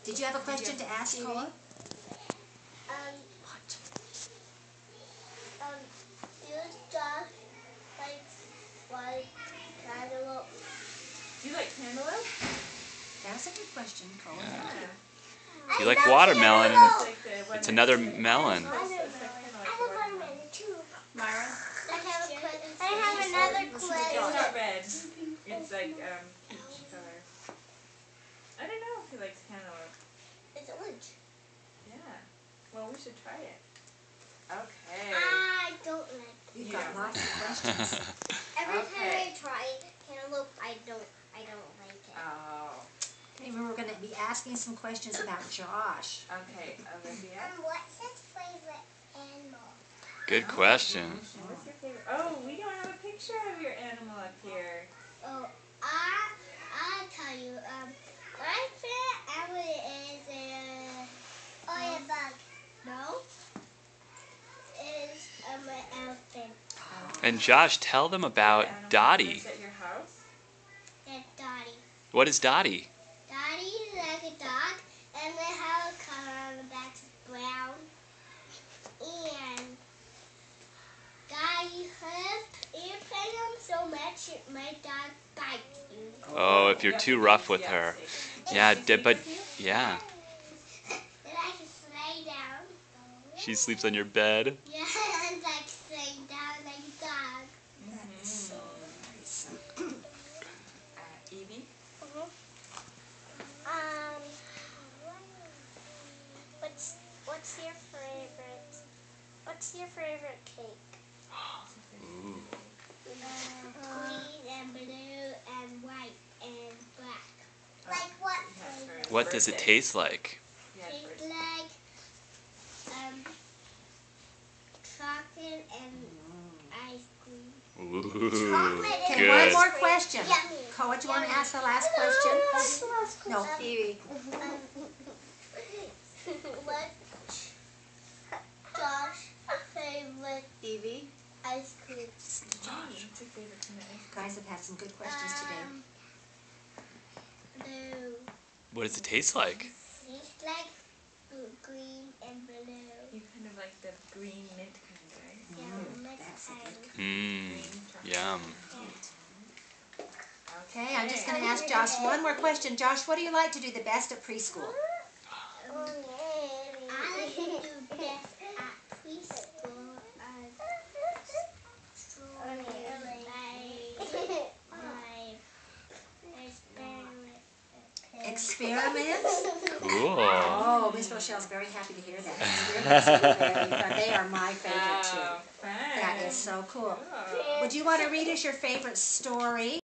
Did you have a question to ask, Koa? What? Do Josh like cantaloupe? Do you like cantaloupe? That's a good question, Koa. Yeah. If you like watermelon, it's another melon. I have watermelon too. Myra? I have another It's question. not red. It's like peach color. I don't know if he likes cantaloupe. It's orange. Yeah. Well, we should try it. Okay. I don't like it. You've got lots of questions. Every time Okay. I try cantaloupe, I don't like it. Oh. Remember, we're going to be asking some questions about Josh. Okay, Olivia. What's his favorite animal? Good question. What's your favorite? Oh, we don't have a picture of your animal up here. Oh, I'll tell you. My favorite animal is a bug. No, is an elephant. And Josh, tell them about Dottie. Lives at your house? That's Dottie. What is Dottie? Dottie is like a dog, and they have a color on the back is brown. And Dottie, you pet him so much, my dog bites you. Oh, if you're too rough with her. Yeah, but yeah, Then I can lay down. she sleeps on your bed. Yeah, and like lay down like a dog. That's so nice. Evie? What's your favorite? What's your favorite cake? Ooh. Green and blue and white and black. Like what flavor? What does it taste like? Tastes like chocolate and ice cream. Ooh, Okay, one good. more question. Yummy. Koa, do you want to ask the last question? No, Evie. What's Josh's favorite Evie. ice cream? What's your favorite kind of ice You guys have had some good questions today. Blue. What does it taste like? Tastes like green and blue. You kind of like the green mint kind, right? Yeah, That's a good Mmm, yum. Okay, I'm just going to ask Josh one more question. Josh, what do you like to do the best at preschool? I like to do best at preschool. Experiments? Cool. Oh, Miss Rochelle's very happy to hear that. They are my favorite too. fun. That is so cool. Cool. Would you want to read us your favorite story?